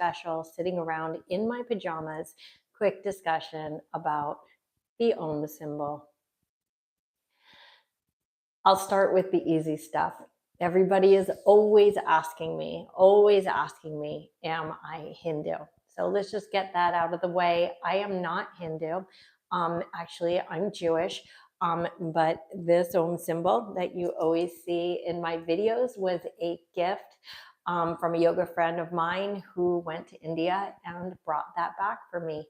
special, sitting around in my pajamas, quick discussion about the Om symbol. I'll start with the easy stuff. Everybody is always asking me, am I Hindu? So let's just get that out of the way. I am not Hindu. Actually, I'm Jewish. But this Om symbol that you always see in my videos was a gift from a yoga friend of mine who went to India and brought that back for me.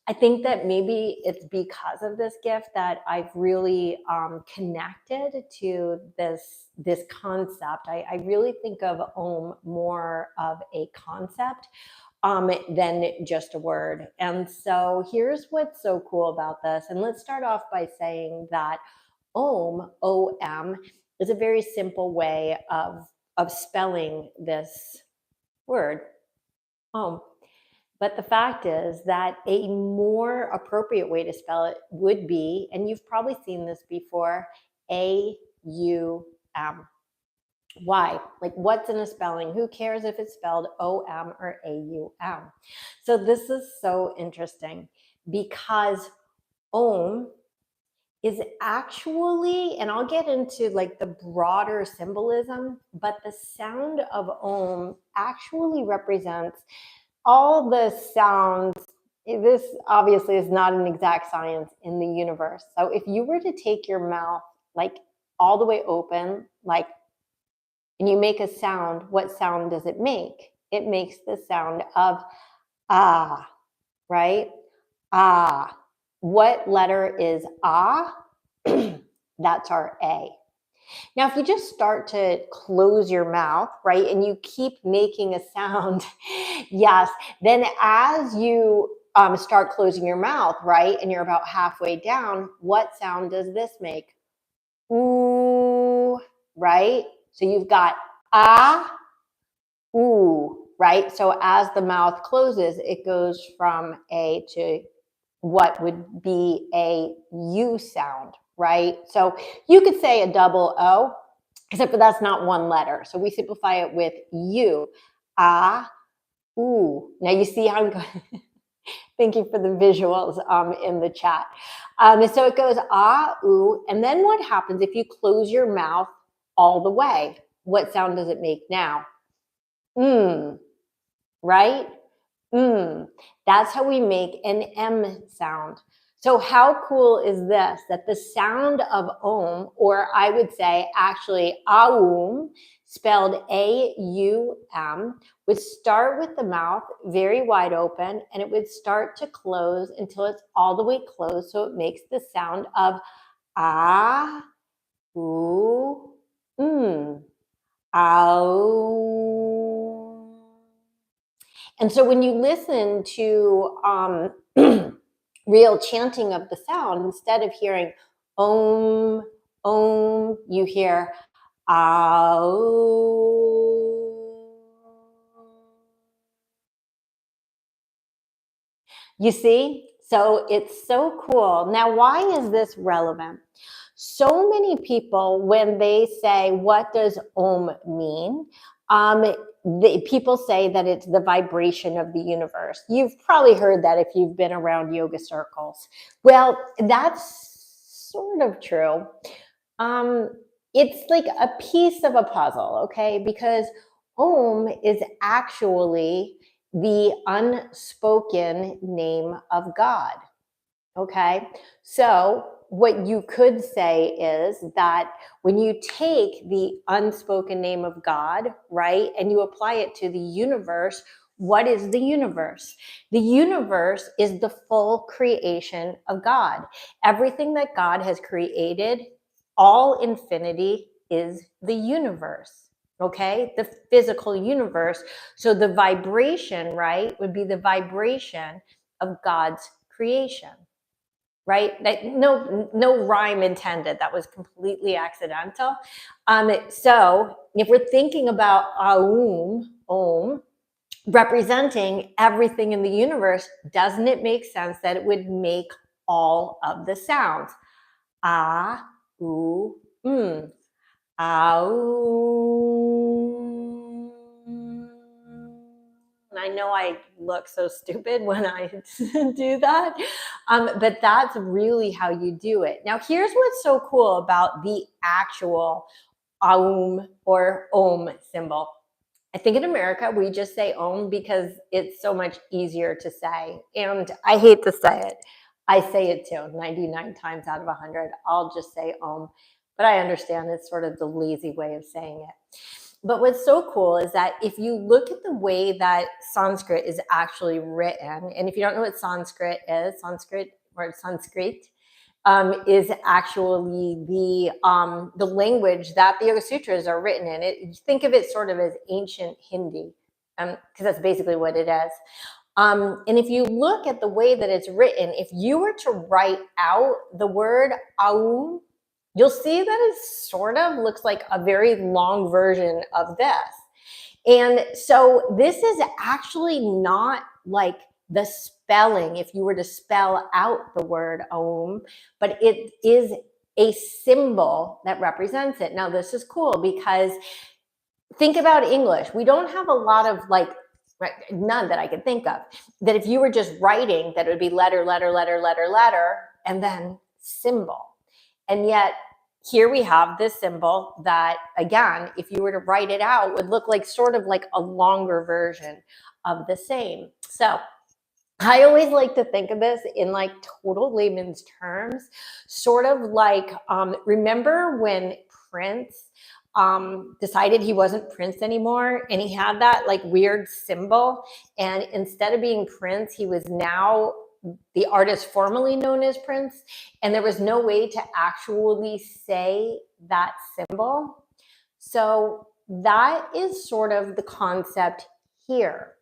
I think that maybe it's because of this gift that I've really connected to this concept. I really think of Om more of a concept than just a word. And so here's what's so cool about this. And let's start off by saying that Om, O-M, is a very simple way of spelling this word, Om. But the fact is that a more appropriate way to spell it would be, and you've probably seen this before, A-U-M. Why? Like, what's in a spelling? Who cares if it's spelled O-M or A-U-M? So this is so interesting because Om is actually, and I'll get into like the broader symbolism, but the sound of Om actually represents all the sounds. This obviously is not an exact science in the universe. So if you were to take your mouth like all the way open, like, and you make a sound, what sound does it make? It makes the sound of ah, right? Ah. What letter is ah? That's our A. Now, if you just start to close your mouth, right, and you keep making a sound, yes, then as you start closing your mouth, right, and you're about halfway down, what sound does this make? Ooh, right? So you've got ah, ooh, right? So as the mouth closes, it goes from A to what would be a U sound, right? So you could say a double O, except for that's not one letter. So we simplify it with U. Ah, ooh. Now you see how I'm going. Thank you for the visuals in the chat. So it goes ah, ooh. And then what happens if you close your mouth all the way? What sound does it make now? Right? That's how we make an M sound. So how cool is this? That the sound of Om, or I would say actually Aum, spelled A-U-M, would start with the mouth very wide open, and it would start to close until it's all the way closed. So it makes the sound of ah, ooh, ow. And so when you listen to real chanting of the sound, instead of hearing Om, Om, you hear Ow. You see? So it's so cool. Now, why is this relevant? So many people, when they say, what does Om mean? People say that it's the vibration of the universe. You've probably heard that if you've been around yoga circles. Well, that's sort of true. It's like a piece of a puzzle, okay? Because Om is actually the unspoken name of God, okay? So what you could say is that when you take the unspoken name of God, right, and you apply it to the universe, what is the universe? The universe is the full creation of God. Everything that God has created, all infinity, is the universe, okay? The physical universe. So the vibration, right, would be the vibration of God's creation. Right? No rhyme intended. That was completely accidental. So if we're thinking about Om, representing everything in the universe, doesn't it make sense that it would make all of the sounds? Ah, ooh, ow. And I know I look so stupid when I do that, but that's really how you do it. Now, here's what's so cool about the actual Aum or Om symbol. I think in America, we just say Om because it's so much easier to say. And I hate to say it. I say it too, 99 times out of 100. I'll just say Om. But I understand it's sort of the lazy way of saying it. But what's so cool is that if you look at the way that Sanskrit is actually written, and if you don't know what Sanskrit is, Sanskrit is actually the language that the Yoga Sutras are written in. Think of it sort of as ancient Hindi, because that's basically what it is. And if you look at the way that it's written, if you were to write out the word Aum, you'll see that it sort of looks like a very long version of this. And so this is actually not like the spelling, if you were to spell out the word Om, but it is a symbol that represents it. Now, this is cool because think about English. We don't have a lot of none that I can think of, that if you were just writing, that it would be letter, letter, letter, letter, letter, and then symbol. And yet here we have this symbol that, again, if you were to write it out, would look like sort of like a longer version of the same. So I always like to think of this in like total layman's terms, sort of like, remember when Prince decided he wasn't Prince anymore, and he had that like weird symbol, and instead of being Prince, he was now the artist formerly known as Prince, and there was no way to actually say that symbol. So that is sort of the concept here,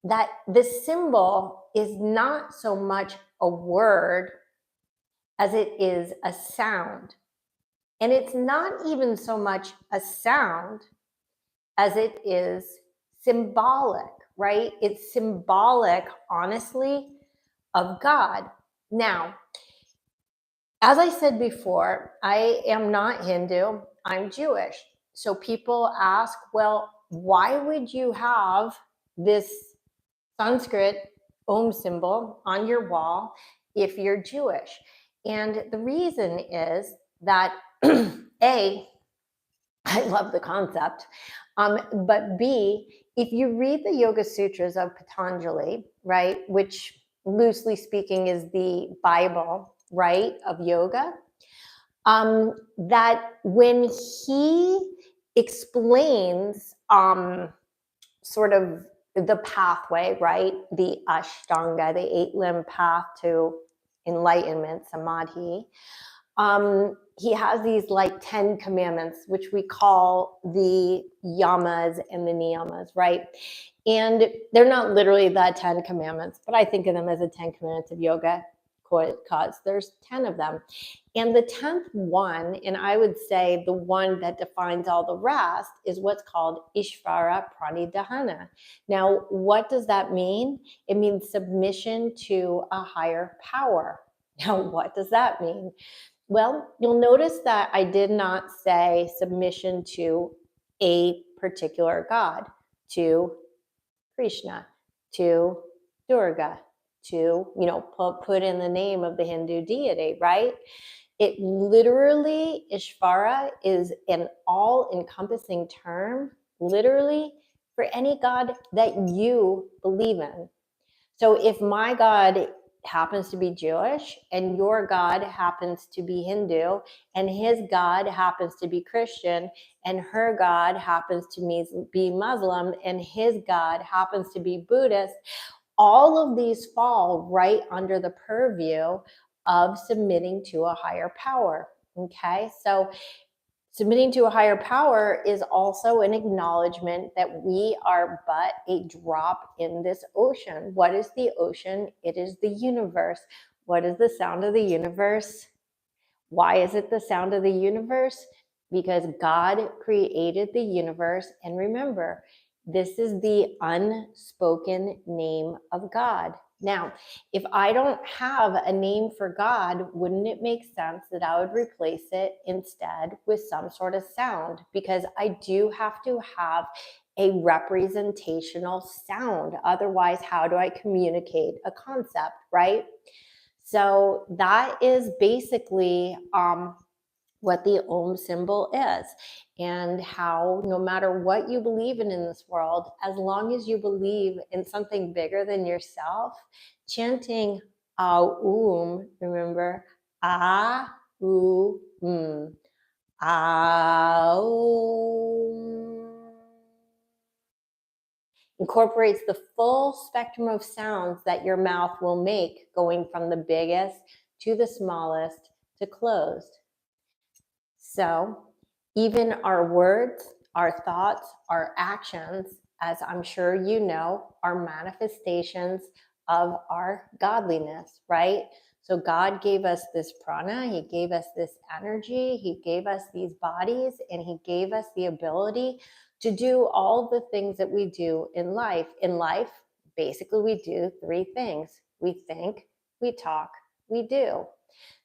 that the symbol is not so much a word as it is a sound. And it's not even so much a sound as it is symbolic, right? It's symbolic, honestly, of God. Now, as I said before, I am not Hindu, I'm Jewish. So people ask, well, why would you have this Sanskrit Om symbol on your wall if you're Jewish? And the reason is that A, I love the concept, but B, if you read the Yoga Sutras of Patanjali, right, which loosely speaking is the Bible, right, of yoga, that when he explains sort of the pathway, right, the Ashtanga, the 8-limb path to enlightenment, samadhi, he has these like 10 commandments, which we call the yamas and the niyamas, right? And they're not literally the 10 commandments, but I think of them as the 10 commandments of yoga because there's 10 of them. And the 10th one, and I would say the one that defines all the rest, is what's called Ishvara Pranidhana. Now, what does that mean? It means submission to a higher power. Now, what does that mean? Well, you'll notice that I did not say submission to a particular god, to Krishna, to Durga, to, put in the name of the Hindu deity, right? It literally, Ishvara is an all-encompassing term, literally, for any god that you believe in. So if my God happens to be Jewish and your God happens to be Hindu and his God happens to be Christian and her God happens to be Muslim and his God happens to be Buddhist, all of these fall right under the purview of submitting to a higher power. Okay, so submitting to a higher power is also an acknowledgement that we are but a drop in this ocean. What is the ocean? It is the universe. What is the sound of the universe? Why is it the sound of the universe? Because God created the universe. And remember, this is the unspoken name of God. Now, if I don't have a name for God, wouldn't it make sense that I would replace it instead with some sort of sound? Because I do have to have a representational sound. Otherwise, how do I communicate a concept, right? So that is basically what the Om symbol is, and how no matter what you believe in this world, as long as you believe in something bigger than yourself, chanting Aum, remember, A, U, Aum, incorporates the full spectrum of sounds that your mouth will make, going from the biggest to the smallest to closed. So even our words, our thoughts, our actions, as I'm sure you know, are manifestations of our godliness, right? So God gave us this prana, he gave us this energy, he gave us these bodies, and he gave us the ability to do all the things that we do in life. In life, basically we do three things. We think, we talk, we do.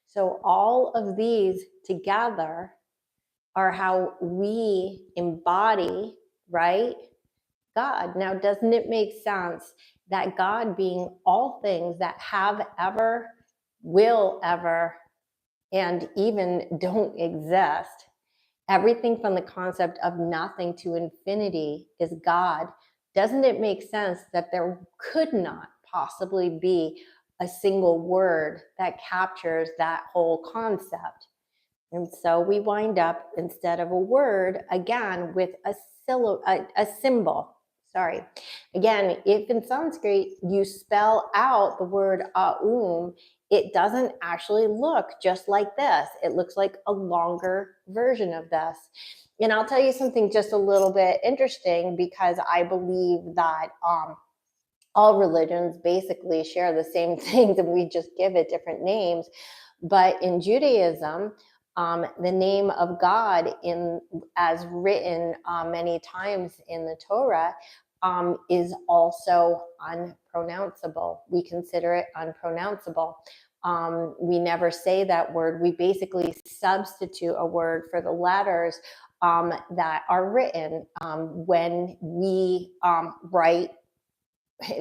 So all of these together are how we embody, right, God. Now, doesn't it make sense that God, being all things that have ever, will ever, and even don't exist, everything from the concept of nothing to infinity is God? Doesn't it make sense that there could not possibly be a single word that captures that whole concept? And so we wind up, instead of a word, again, with a symbol. Sorry. Again, if in Sanskrit you spell out the word Aum, it doesn't actually look just like this. It looks like a longer version of this. And I'll tell you something just a little bit interesting, because I believe that all religions basically share the same things, and we just give it different names. But in Judaism, the name of God, as written many times in the Torah, is also unpronounceable. We consider it unpronounceable. We never say that word. We basically substitute a word for the letters that are written when we write.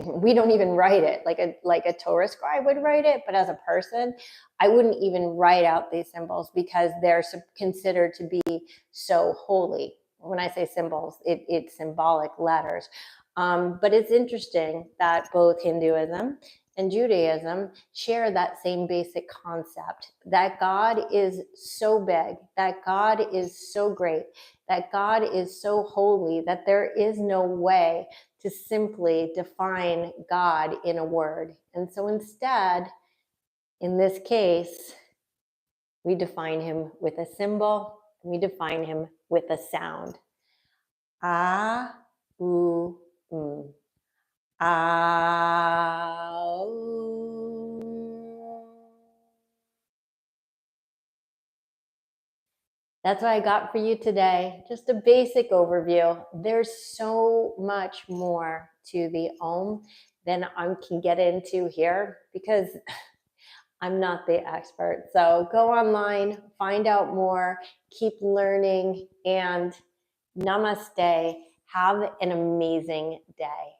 We don't even write it like a Torah scribe would write it, but as a person, I wouldn't even write out these symbols, because they're considered to be so holy. When I say symbols, it's symbolic letters. But it's interesting that both Hinduism and Judaism share that same basic concept, that God is so big, that God is so great, that God is so holy, that there is no way to simply define God in a word. And so instead, in this case, we define him with a symbol, and we define him with a sound. Ah, ooh, ah, ooh. That's what I got for you today. Just a basic overview. There's so much more to the Om than I can get into here, because I'm not the expert. So go online, find out more, keep learning, and namaste. Have an amazing day.